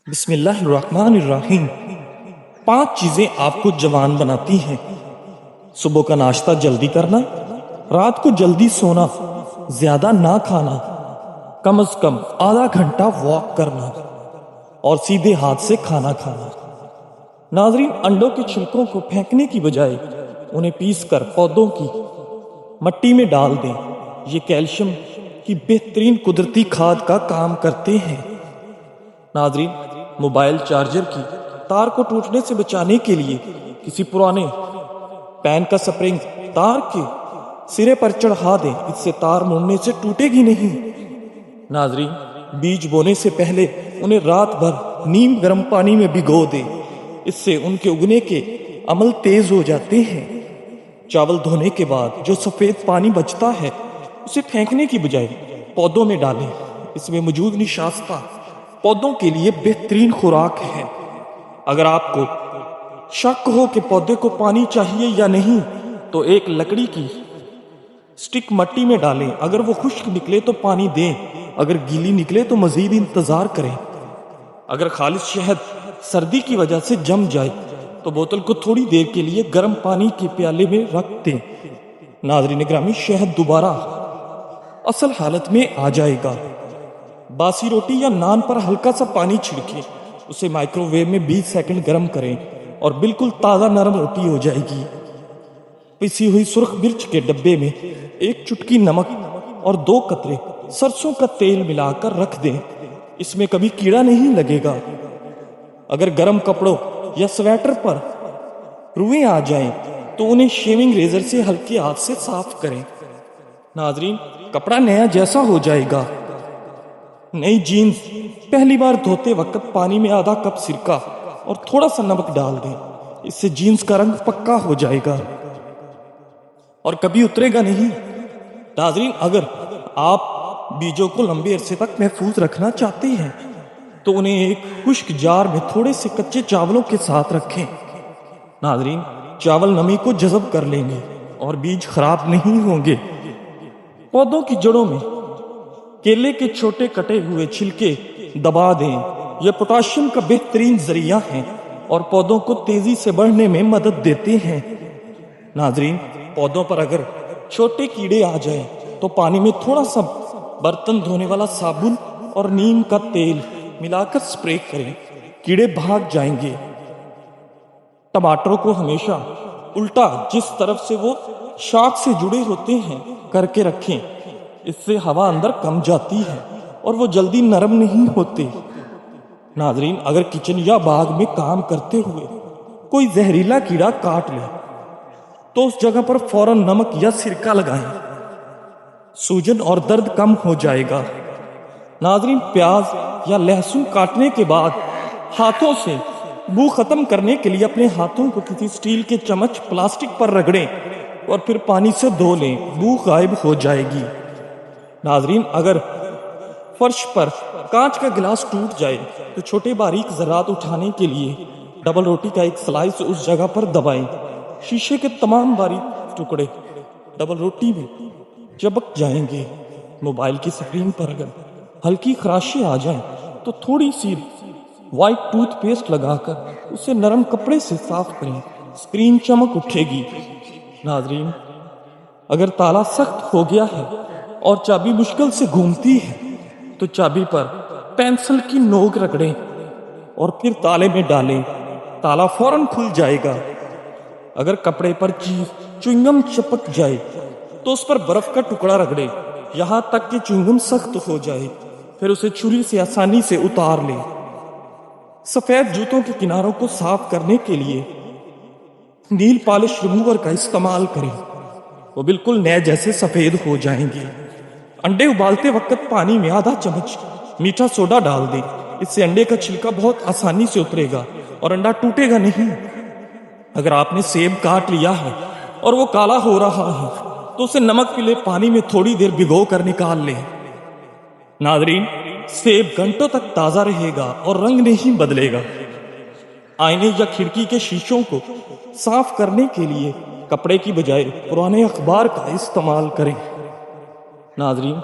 بسم اللہ الرحمن الرحیم۔ 5 چیزیں آپ کو جوان بناتی ہیں۔ صبح کا ناشتہ جلدی کرنا، رات کو جلدی سونا، زیادہ نہ کھانا، کم از کم آدھا گھنٹہ واک کرنا اور سیدھے ہاتھ سے کھانا کھانا۔ ناظرین، انڈوں کے چھلکوں کو پھینکنے کی بجائے انہیں پیس کر پودوں کی مٹی میں ڈال دیں۔ یہ کیلشیم کی بہترین قدرتی کھاد کا کام کرتے ہیں۔ ناظرین، موبائل چارجر کی تار کو ٹوٹنے سے بچانے کے لیے کسی پرانے پین کا سپرنگ تار کے سرے پر چڑھا دیں، اس سے تار مڑنے سے ٹوٹے گی نہیں۔ ناظرین، بیج بونے سے پہلے انہیں رات بھر نیم گرم پانی میں بھگو دیں، اس سے ان کے اگنے کے عمل تیز ہو جاتے ہیں۔ چاول دھونے کے بعد جو سفید پانی بچتا ہے اسے پھینکنے کی بجائے پودوں میں ڈالیں، اس میں موجود نشاستہ پودوں کے لیے بہترین خوراک ہے۔ اگر آپ کو شک ہو کہ پودے کو پانی چاہیے یا نہیں تو ایک لکڑی کی سٹک مٹی میں ڈالیں، اگر وہ خشک نکلے تو پانی دیں، اگر گیلی نکلے تو مزید انتظار کریں۔ اگر خالص شہد سردی کی وجہ سے جم جائے تو بوتل کو تھوڑی دیر کے لیے گرم پانی کے پیالے میں رکھ دیں۔ ناظرین گرامی، شہد دوبارہ اصل حالت میں آ جائے گا۔ باسی روٹی یا نان پر ہلکا سا پانی چھڑکیں، اسے مائکرو ویو میں 20 سیکنڈ گرم کریں اور بالکل تازہ نرم روٹی ہو جائے گی۔ پسی ہوئی سرخ مرچ کے ڈبے میں 1 چٹکی نمک اور 2 قطرے سرسوں کا تیل ملا کر رکھ دیں، اس میں کبھی کیڑا نہیں لگے گا۔ اگر گرم کپڑوں یا سویٹر پر روئیں آ جائیں تو انہیں شیونگ ریزر سے ہلکے ہاتھ سے صاف کریں۔ ناظرین، کپڑا نیا جیسا ہو جائے گا۔ نئی جینز پہلی بار دھوتے وقت پانی میں آدھا کپ سرکہ اور تھوڑا سا نمک ڈال دیں، اس سے جینز کا رنگ پکا ہو جائے گا اور کبھی اترے گا نہیں۔ ناظرین، اگر آپ بیجوں کو لمبے عرصے تک محفوظ رکھنا چاہتے ہیں تو انہیں ایک خشک جار میں تھوڑے سے کچے چاولوں کے ساتھ رکھیں۔ ناظرین، چاول نمی کو جذب کر لیں گے اور بیج خراب نہیں ہوں گے۔ پودوں کی جڑوں میں کیلے کے چھوٹے کٹے ہوئے چھلکے دبا دیں، یہ پوٹاشیم کا بہترین ذریعہ ہیں اور پودوں کو تیزی سے بڑھنے میں مدد دیتے ہیں۔ ناظرین، پودوں پر اگر چھوٹے کیڑے آ جائیں تو پانی میں تھوڑا سا برتن دھونے والا صابن اور نیم کا تیل ملا کر سپرے کریں، کیڑے بھاگ جائیں گے۔ ٹماٹروں کو ہمیشہ الٹا جس طرف سے وہ شاخ سے جڑے ہوتے ہیں کر کے رکھیں، اس سے ہوا اندر کم جاتی ہے اور وہ جلدی نرم نہیں ہوتے۔ ناظرین، اگر کچن یا باغ میں کام کرتے ہوئے کوئی زہریلا کیڑا کاٹ لے تو اس جگہ پر فوراً نمک یا سرکہ لگائیں، سوجن اور درد کم ہو جائے گا۔ ناظرین، پیاز یا لہسن کاٹنے کے بعد ہاتھوں سے بو ختم کرنے کے لیے اپنے ہاتھوں کو کسی سٹیل کے چمچ پلاسٹک پر رگڑیں اور پھر پانی سے دھو لیں، بو غائب ہو جائے گی۔ ناظرین، اگر فرش پر کانچ کا گلاس ٹوٹ جائے تو چھوٹے باریک ذرات اٹھانے کے لیے ڈبل روٹی کا ایک سلائس اس جگہ پر دبائیں، شیشے کے تمام باریک ٹکڑے ڈبل روٹی میں چپک جائیں گے۔ موبائل کی سکرین پر اگر ہلکی خراشی آ جائیں تو تھوڑی سی وائٹ ٹوتھ پیسٹ لگا کر اسے نرم کپڑے سے صاف کریں، سکرین چمک اٹھے گی۔ ناظرین، اگر تالا سخت ہو گیا ہے اور چابی مشکل سے گھومتی ہے تو چابی پر پینسل کی نوک رگڑیں اور پھر تالے میں ڈالیں، تالا فوراً کھل جائے گا۔ اگر کپڑے پر چوئنگم چپک جائے تو اس پر برف کا ٹکڑا رگڑیں یہاں تک کہ چوئنگم سخت ہو جائے، پھر اسے چھری سے آسانی سے اتار لیں۔ سفید جوتوں کے کناروں کو صاف کرنے کے لیے نیل پالش ریموور کا استعمال کریں، وہ بالکل نئے جیسے سفید ہو جائیں گے۔ انڈے ابالتے وقت پانی میں آدھا چمچ میٹھا سوڈا ڈال دیں، اس سے انڈے کا چھلکا بہت آسانی سے اترے گا اور انڈا ٹوٹے گا نہیں۔ اگر آپ نے سیب کاٹ لیا ہے اور وہ کالا ہو رہا ہے تو اسے نمک ملے پانی میں تھوڑی دیر بھگو کر نکال لیں۔ ناظرین، سیب گھنٹوں تک تازہ رہے گا اور رنگ نہیں بدلے گا۔ آئینے یا کھڑکی کے شیشوں کو صاف کرنے کے لیے کپڑے کی بجائے پرانے اخبار کا استعمال کریں۔ ناظرین،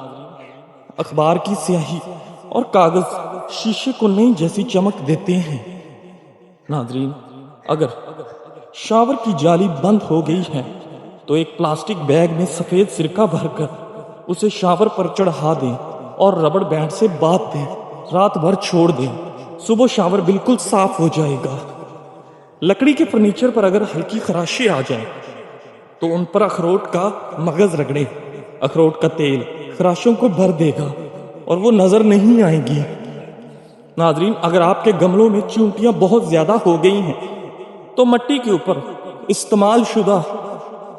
اخبار کی سیاہی اور کاغذ شیشے کو نئی جیسی چمک دیتے ہیں۔ ناظرین، اگر شاور کی جالی بند ہو گئی ہے تو ایک پلاسٹک بیگ میں سفید سرکہ بھر کر اسے شاور پر چڑھا دیں اور ربڑ بینڈ سے باندھ دیں، رات بھر چھوڑ دیں، صبح شاور بالکل صاف ہو جائے گا۔ لکڑی کے فرنیچر پر اگر ہلکی خراشیں آ جائیں تو ان پر اخروٹ کا مغز رگڑیں، اخروٹ کا تیل خراشوں کو بھر دے گا اور وہ نظر نہیں آئیں گی۔ ناظرین، اگر آپ کے گملوں میں چونٹیاں بہت زیادہ ہو گئی ہیں تو مٹی کے اوپر استعمال شدہ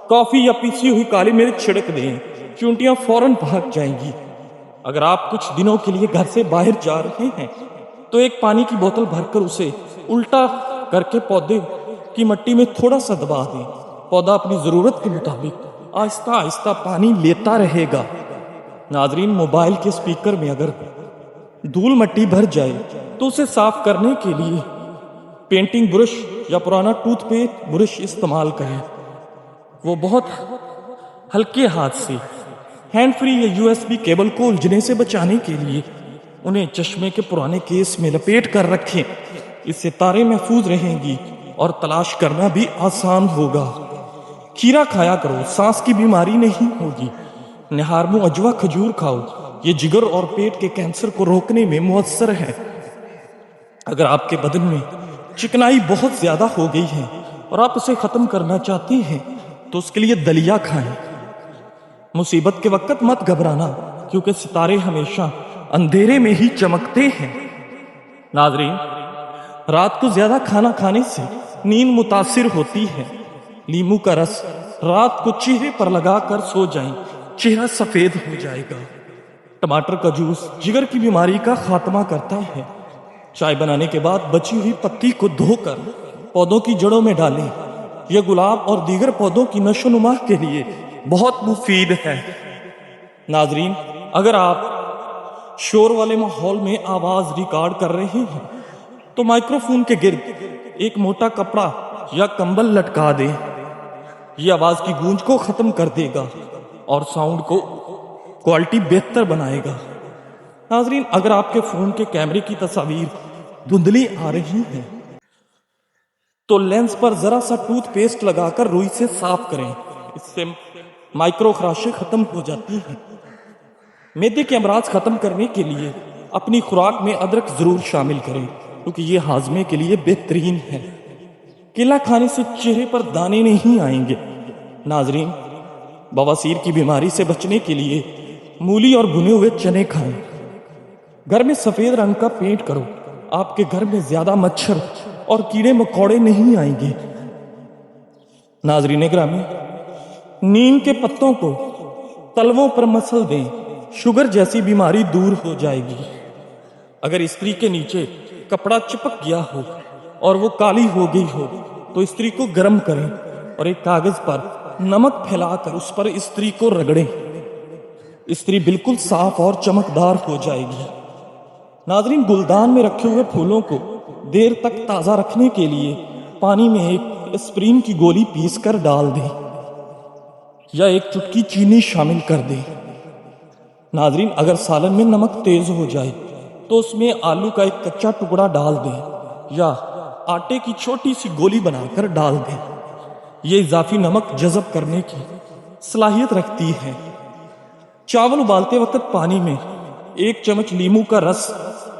کافی یا پیسی ہوئی کالی مرچ چھڑک دیں، چونٹیاں فوراً بھاگ جائیں گی۔ اگر آپ کچھ دنوں کے لیے گھر سے باہر جا رہے ہیں تو ایک پانی کی بوتل بھر کر اسے الٹا کر کے پودے کی مٹی میں تھوڑا سا دبا دیں، پودا اپنی ضرورت کے مطابق آہستہ آہستہ پانی لیتا رہے گا۔ ناظرین، موبائل کے سپیکر میں اگر دھول مٹی بھر جائے تو اسے صاف کرنے کے لیے پینٹنگ برش یا پرانا ٹوتھ پیسٹ برش استعمال کریں۔ وہ بہت ہلکے ہاتھ سے ہینڈ فری یا USB کیبل کو الجھنے سے بچانے کے لیے انہیں چشمے کے پرانے کیس میں لپیٹ کر رکھیں، اس سے تاریں محفوظ رہیں گی اور تلاش کرنا بھی آسان ہوگا۔ کھیرا کھایا کرو، سانس کی بیماری نہیں ہوگی۔ نہارمو اجوا کھجور کھاؤ، یہ جگر اور پیٹ کے کینسر کو روکنے میں مؤثر ہے۔ اگر آپ کے بدن میں چکنائی بہت زیادہ ہو گئی ہے اور آپ اسے ختم کرنا چاہتے ہیں تو اس کے لیے دلیا کھائیں۔ مصیبت کے وقت مت گھبرانا، کیونکہ ستارے ہمیشہ اندھیرے میں ہی چمکتے ہیں۔ ناظرین، رات کو زیادہ کھانا کھانے سے نیند متاثر ہوتی ہے۔ لیمو کا رس رات کو چہرے پر لگا کر سو جائیں، چہرہ سفید ہو جائے گا۔ ٹماٹر کا جوس جگر کی بیماری کا خاتمہ کرتا ہے۔ چائے بنانے کے بعد بچی ہوئی پتی کو دھو کر پودوں کی جڑوں میں ڈالیں، یہ گلاب اور دیگر پودوں کی نشو و نما کے لیے بہت مفید ہے۔ ناظرین، اگر آپ شور والے ماحول میں آواز ریکارڈ کر رہے ہیں تو مائکرو فون کے گرد ایک موٹا کپڑا یا کمبل لٹکا دیں، یہ آواز کی گونج کو ختم کر دے گا اور ساؤنڈ کو کوالٹی بہتر بنائے گا۔ ناظرین، اگر آپ کے فون کے کیمرے کی تصاویر دھندلی آ رہی ہیں تو لینس پر ذرا سا ٹوتھ پیسٹ لگا کر روئی سے صاف کریں، اس سے مائکرو خراشیں ختم ہو جاتی ہیں۔ معدے کے امراض ختم کرنے کے لیے اپنی خوراک میں ادرک ضرور شامل کریں، کیونکہ یہ ہاضمے کے لیے بہترین ہے۔ کیلا کھانے سے چہرے پر دانے نہیں آئیں گے۔ ناظرین، بواسیر کی بیماری سے بچنے کے لیے مولی اور بھنے ہوئے چنے کھائیں۔ گھر میں سفید رنگ کا پینٹ کرو، آپ کے گھر میں زیادہ مچھر اور کیڑے مکوڑے نہیں آئیں گے۔ ناظرین گرامی، نیم کے پتوں کو تلووں پر مسل دیں، شوگر جیسی بیماری دور ہو جائے گی۔ اگر استری کے نیچے کپڑا چپک گیا ہو اور وہ کالی ہو گئی ہو تو استری کو گرم کریں اور ایک کاغذ پر نمک پھیلا کر اس پر استری کو رگڑیں، استری بالکل صاف اور چمکدار ہو جائے گی۔ ناظرین، گلدان میں رکھے ہوئے پھولوں کو دیر تک تازہ رکھنے کے لیے پانی میں ایک اسپرین کی گولی پیس کر ڈال دیں یا ایک چٹکی چینی شامل کر دیں۔ ناظرین، اگر سالن میں نمک تیز ہو جائے تو اس میں آلو کا ایک کچا ٹکڑا ڈال دیں یا آٹے کی چھوٹی سی گولی بنا کر ڈال دیں، یہ اضافی نمک جذب کرنے کی صلاحیت رکھتی ہے۔ چاول ابالتے وقت پانی میں ایک چمچ لیمو کا رس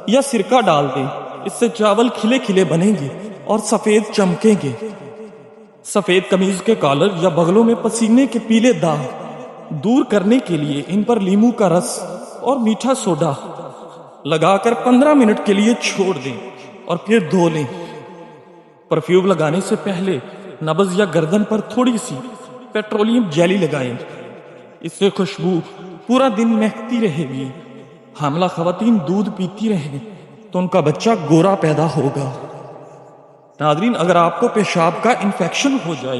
یا سرکہ ڈال دیں، اس سے چاول کھلے کھلے بنیں گے اور سفید چمکیں گے۔ سفید قمیض کے کالر یا بغلوں میں پسینے کے پیلے داغ دور کرنے کے لیے ان پر لیمو کا رس اور میٹھا سوڈا لگا کر 15 منٹ کے لیے چھوڑ دیں اور پھر دھو لیں۔ پرفیوم لگانے سے پہلے نبض یا گردن پر تھوڑی سی پیٹرولیم جیلی لگائیں، اس سے خوشبو پورا دن مہکتی رہے گی۔ حاملہ خواتین دودھ پیتی رہیں تو ان کا بچہ گورا پیدا ہوگا۔ ناظرین، اگر آپ کو پیشاب کا انفیکشن ہو جائے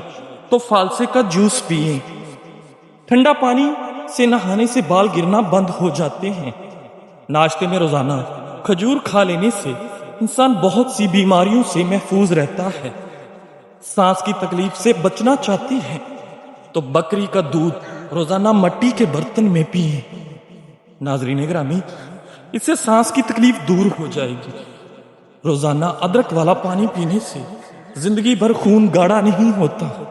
تو فالسے کا جوس پئیں۔ ٹھنڈا پانی سے نہانے سے بال گرنا بند ہو جاتے ہیں۔ ناشتے میں روزانہ کھجور کھا لینے سے انسان بہت سی بیماریوں سے محفوظ رہتا ہے۔ سانس کی تکلیف سے بچنا چاہتی ہے تو بکری کا دودھ روزانہ مٹی کے برتن میں پئیں۔ ناظرین گرامی، اس سے سانس کی تکلیف دور ہو جائے گی۔ روزانہ ادرک والا پانی پینے سے زندگی بھر خون گاڑھا نہیں ہوتا۔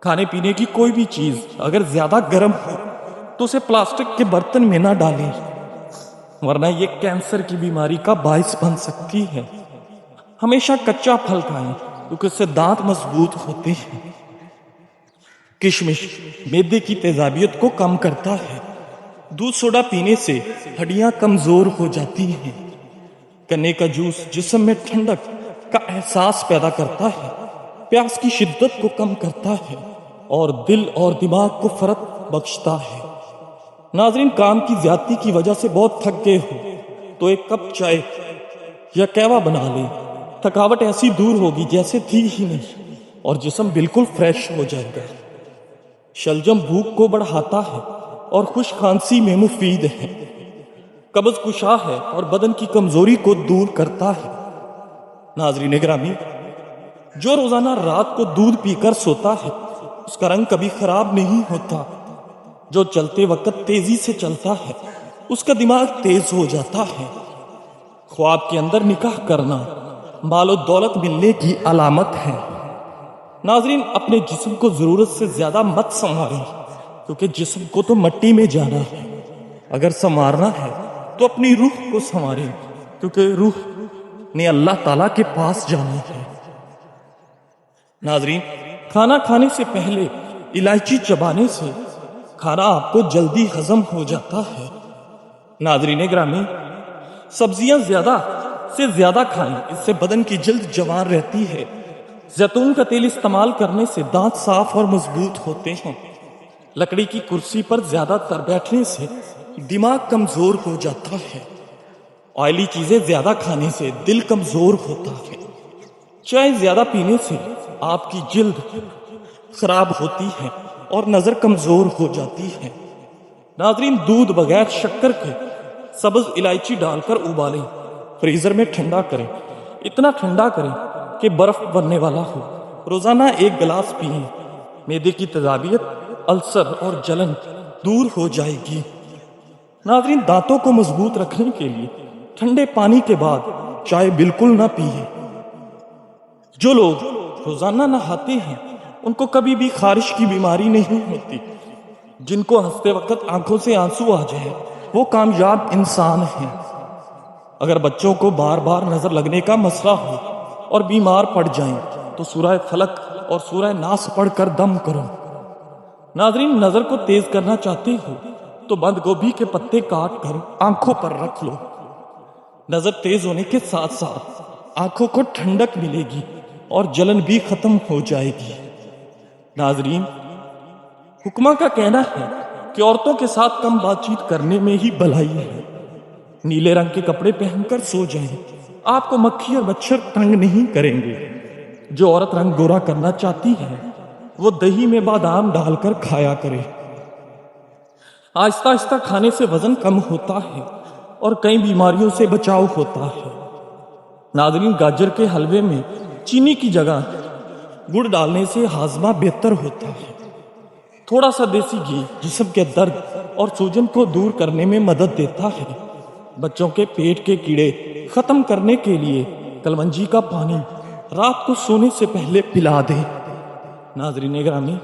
کھانے پینے کی کوئی بھی چیز اگر زیادہ گرم ہو تو اسے پلاسٹک کے برتن میں نہ ڈالیں، ورنہ یہ کینسر کی بیماری کا باعث بن سکتی ہے۔ ہمیشہ کچا پھل کھائیں کیونکہ اس سے دانت مضبوط ہوتے ہیں۔ کشمش معدے کی تیزابیت کو کم کرتا ہے۔ دودھ سوڈا پینے سے ہڈیاں کمزور ہو جاتی ہیں۔ گنے کا جوس جسم میں ٹھنڈک کا احساس پیدا کرتا ہے، پیاس کی شدت کو کم کرتا ہے اور دل اور دماغ کو فرق بخشتا ہے۔ ناظرین، کام کی زیادتی کی وجہ سے بہت تھک گئے ہو تو ایک کپ چائے یا قہوہ بنا لیں۔ تھکاوٹ ایسی دور ہوگی جیسے تھی ہی نہیں اور جسم بالکل فریش ہو جائے گا۔ شلجم بھوک کو بڑھاتا ہے اور خشک کھانسی میں مفید ہے۔ قبض کشا ہے اور بدن کی کمزوری کو دور کرتا ہے۔ ناظرین گرامی، جو روزانہ رات کو دودھ پی کر سوتا ہے اس کا رنگ کبھی خراب نہیں ہوتا۔ جو چلتے وقت تیزی سے چلتا ہے اس کا دماغ تیز ہو جاتا ہے۔ خواب کے اندر نکاح کرنا مال و دولت ملنے کی علامت ہے۔ ناظرین، اپنے جسم کو ضرورت سے زیادہ مت سنواریں کیونکہ جسم کو تو مٹی میں جانا ہے۔ اگر سنوارنا ہے تو اپنی روح کو سنواریں کیونکہ روح نے اللہ تعالیٰ کے پاس جانا ہے۔ ناظرین، کھانا کھانے سے پہلے الائچی چبانے سے کھانا آپ کو جلدی ہضم ہو جاتا ہے۔ ناظرین گرامی، سبزیاں زیادہ سے زیادہ کھائیں، اس سے بدن کی جلد جوان رہتی ہے۔ زیتون کا تیل استعمال کرنے سے دانت صاف اور مضبوط ہوتے ہیں۔ لکڑی کی کرسی پر زیادہ تر بیٹھنے سے دماغ کمزور ہو جاتا ہے۔ آئلی چیزیں زیادہ کھانے سے دل کمزور ہوتا ہے۔ چائے زیادہ پینے سے آپ کی جلد خراب ہوتی ہے اور نظر کمزور ہو جاتی ہے۔ ناظرین، دودھ بغیر شکر کے سبز الائچی ڈال کر ابالیں، فریزر میں ٹھنڈا کریں، اتنا ٹھنڈا کریں کہ برف بننے والا ہو۔ روزانہ ایک گلاس پئیں، معدے کی تیزابیت، السر اور جلن دور ہو جائے گی۔ ناظرین، دانتوں کو مضبوط رکھنے کے لیے ٹھنڈے پانی کے بعد چائے بالکل نہ پیئیں۔ جو لوگ روزانہ نہاتے ہیں ان کو کبھی بھی خارش کی بیماری نہیں ہوتی۔ جن کو ہنستے وقت آنکھوں سے آنسو آ جائے وہ کامیاب انسان ہیں۔ اگر بچوں کو بار بار نظر لگنے کا مسئلہ ہو اور بیمار پڑ جائیں تو سورہ فلق اور سورہ ناس پڑھ کر دم کرو۔ ناظرین، نظر کو تیز کرنا چاہتے ہو تو بند گوبھی کے پتے کاٹ کر آنکھوں پر رکھ لو۔ نظر تیز ہونے کے ساتھ ساتھ آنکھوں کو ٹھنڈک ملے گی اور جلن بھی ختم ہو جائے گی۔ ناظرین، حکمہ کا کہنا ہے کہ عورتوں کے ساتھ کم بات چیت کرنے میں ہی بھلائی ہے۔ نیلے رنگ کے کپڑے پہن کر سو جائیں، آپ کو مکھی اور مچھر تنگ نہیں کریں گے۔ جو عورت رنگ گورا کرنا چاہتی ہے وہ دہی میں بادام ڈال کر کھایا کرے۔ آہستہ آہستہ کھانے سے وزن کم ہوتا ہے اور کئی بیماریوں سے بچاؤ ہوتا ہے۔ ناظرین، گاجر کے حلوے میں چینی کی جگہ گڑ ڈالنے سے ہاضمہ بہتر ہوتا ہے۔ تھوڑا سا دیسی گھی جسم کے درد اور سوجن کو دور کرنے میں مدد دیتا ہے۔ بچوں کے پیٹ کے کیڑے ختم کرنے کے لیے کلونجی کا پانی رات کو سونے سے پہلے پلا دیں۔ ناظرین گرامی،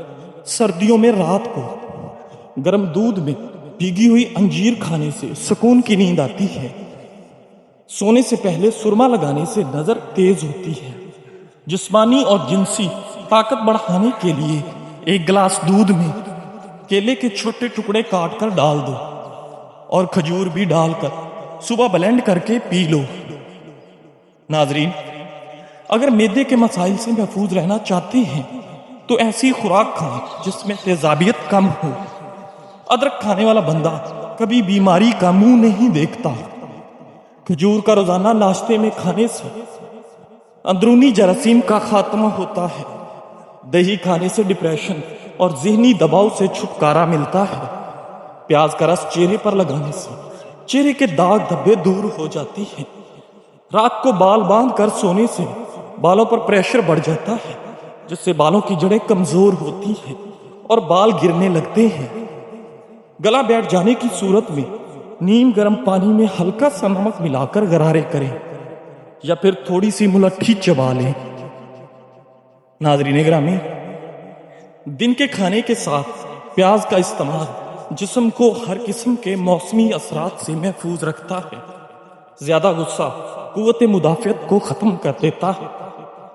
سردیوں میں رات کو گرم دودھ میں بھیگی ہوئی انجیر کھانے سے سکون کی نیند آتی ہے۔ سونے سے پہلے سرما لگانے سے نظر تیز ہوتی ہے۔ جسمانی اور جنسی طاقت بڑھانے کے لیے ایک گلاس دودھ میں کیلے کے چھوٹے ٹکڑے کاٹ کر ڈال دو اور کھجور بھی ڈال کر صبح بلینڈ کر کے پی لو۔ ناظرین، اگر معدے کے مسائل سے محفوظ رہنا چاہتے ہیں تو ایسی خوراک کھائیں جس میں تیزابیت کم ہو۔ ادرک کھانے والا بندہ کبھی بیماری کا منہ نہیں دیکھتا۔ کھجور کا روزانہ ناشتے میں کھانے سے اندرونی جراثیم کا خاتمہ ہوتا ہے۔ دہی کھانے سے ڈپریشن اور ذہنی دباؤ سے چھٹکارا ملتا ہے۔ پیاز کا رس چہرے پر لگانے سے چہرے کے داغ دھبے دور ہو جاتی ہیں۔ رات کو بال باندھ کر سونے سے بالوں پر پریشر بڑھ جاتا ہے جس سے بالوں کی جڑیں کمزور ہوتی ہیں اور بال گرنے لگتے ہیں۔ گلا بیٹھ جانے کی صورت میں نیم گرم پانی میں ہلکا سا نمک ملا کر غرارے کریں یا پھر تھوڑی سی ملٹھی چبا لیں۔ ناظرین گرامی، دن کے کھانے کے ساتھ پیاز کا استعمال جسم کو ہر قسم کے موسمی اثرات سے محفوظ رکھتا ہے۔ زیادہ غصہ قوت مدافعت کو ختم کر دیتا ہے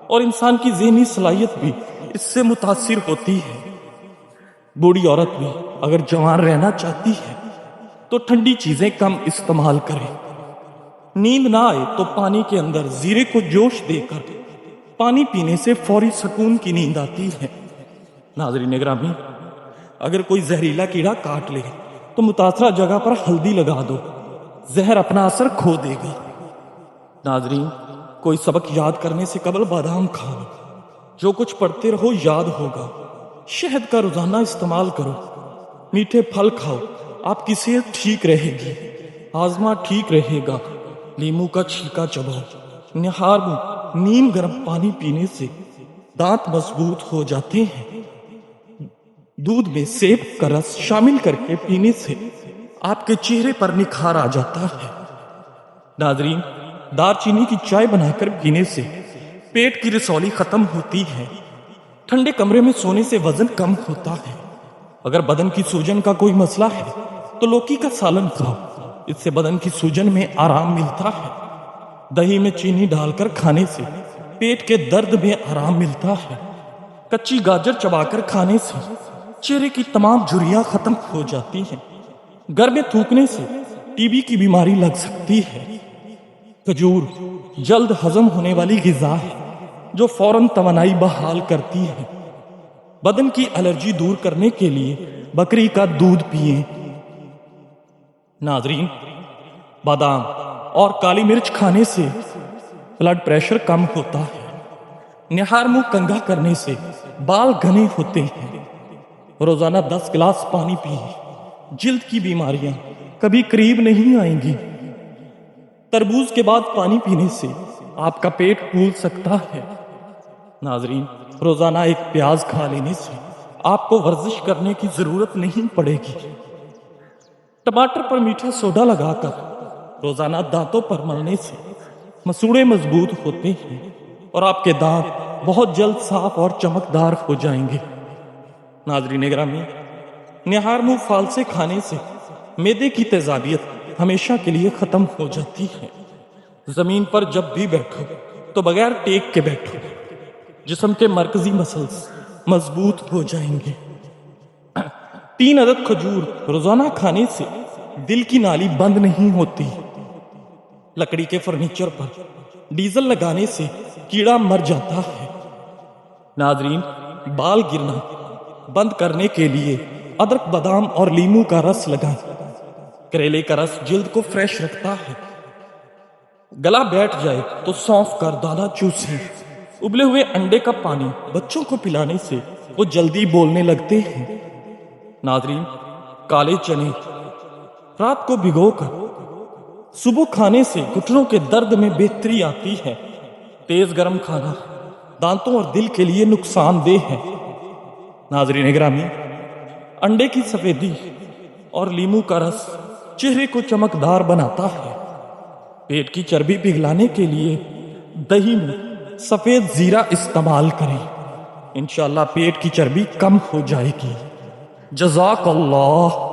اور انسان کی ذہنی صلاحیت بھی اس سے متاثر ہوتی ہے۔ بوڑھی عورت بھی اگر جوان رہنا چاہتی ہے تو ٹھنڈی چیزیں کم استعمال کرے۔ نیند نہ آئے تو پانی کے اندر زیرے کو جوش دے کر پانی پینے سے فوری سکون کی نیند آتی ہے۔ ناظرین گرامی، اگر کوئی زہریلا کیڑا کاٹ لے تو متاثرہ جگہ پر ہلدی لگا دو، زہر اپنا اثر کھو دے گا۔ ناظرین، کوئی سبق یاد کرنے سے قبل بادام کھا لو، جو کچھ پڑھتے رہو یاد ہوگا۔ شہد کا روزانہ استعمال کرو، میٹھے پھل کھاؤ، آپ کی صحت ٹھیک رہے گی، ہاضمہ ٹھیک رہے گا۔ لیمو کا چھلکا چباؤ، نہار منہ نیم گرم پانی پینے سے دانت مضبوط ہو جاتے ہیں۔ دودھ میں سیب کا رس شامل کر کے پینے سے آپ کے چہرے پر نکھار آ جاتا ہے۔ ناظرین، دار چینی کی چائے بنا کر پینے سے پیٹ کی رسولی ختم ہوتی ہے۔ ٹھنڈے کمرے میں سونے سے وزن کم ہوتا ہے۔ اگر بدن کی سوجن کا کوئی مسئلہ ہے تو لوکی کا سالن کھاؤ، اس سے بدن کی سوجن میں آرام ملتا ہے۔ دہی میں چینی ڈال کر کھانے سے پیٹ کے درد میں آرام ملتا ہے۔ کچی گاجر چبا کر کھانے سے چہرے کی تمام جھریاں ختم ہو جاتی ہیں۔ گھر میں تھوکنے سے ٹی بی کی بیماری لگ سکتی ہے۔ کھجور جلد ہضم ہونے والی غذا ہے جو فوراً توانائی بحال کرتی ہے۔ بدن کی الرجی دور کرنے کے لیے بکری کا دودھ پیئیں۔ ناظرین، بادام اور کالی مرچ کھانے سے بلڈ پریشر کم ہوتا ہے۔ نہار منہ کنگھا کرنے سے بال گھنے ہوتے ہیں۔ روزانہ 10 گلاس پانی پیئیں، جلد کی بیماریاں کبھی قریب نہیں آئیں گی۔ تربوز کے بعد پانی پینے سے آپ کا پیٹ پھول سکتا ہے۔ ناظرین، روزانہ ایک پیاز کھا لینے سے آپ کو ورزش کرنے کی ضرورت نہیں پڑے گی۔ ٹماٹر پر میٹھا سوڈا لگا کر روزانہ دانتوں پر ملنے سے مسوڑے مضبوط ہوتے ہیں اور آپ کے دانت بہت جلد صاف اور چمکدار ہو جائیں گے۔ ناظرین گرامی، نہار منہ پھال سے کھانے سے معدے کی تیزابیت ہمیشہ کے لیے ختم ہو جاتی ہے۔ زمین پر جب بھی بیٹھو تو بغیر ٹیک کے بیٹھو، جسم کے مرکزی مسلز مضبوط ہو جائیں گے۔ 3 عدد کھجور روزانہ کھانے سے دل کی نالی بند نہیں ہوتی۔ لکڑی کے فرنیچر پر ڈیزل لگانے سے کیڑا مر جاتا ہے۔ ناظرین، بال گرنا بند کرنے کے لیے ادرک، بادام اور لیمو کا رس لگائیں۔ کریلے کا رس جلد کو فریش رکھتا ہے۔ گلا بیٹھ جائے تو سونف کا دانہ چوسیں۔ ابلے ہوئے انڈے کا پانی بچوں کو پلانے سے وہ جلدی بولنے لگتے ہیں۔ ناظرین، کالے چنے رات کو بھگو کر صبح کھانے سے گھٹنوں کے درد میں بہتری آتی ہے۔ تیز گرم کھانا دانتوں اور دل کے لیے نقصان دہ ہے۔ ناظرین گرامی، انڈے کی سفیدی اور لیمو کا رس چہرے کو چمکدار بناتا ہے۔ پیٹ کی چربی پگھلانے کے لیے دہی میں سفید زیرہ استعمال کریں، انشاءاللہ پیٹ کی چربی کم ہو جائے گی۔ جزاک اللہ۔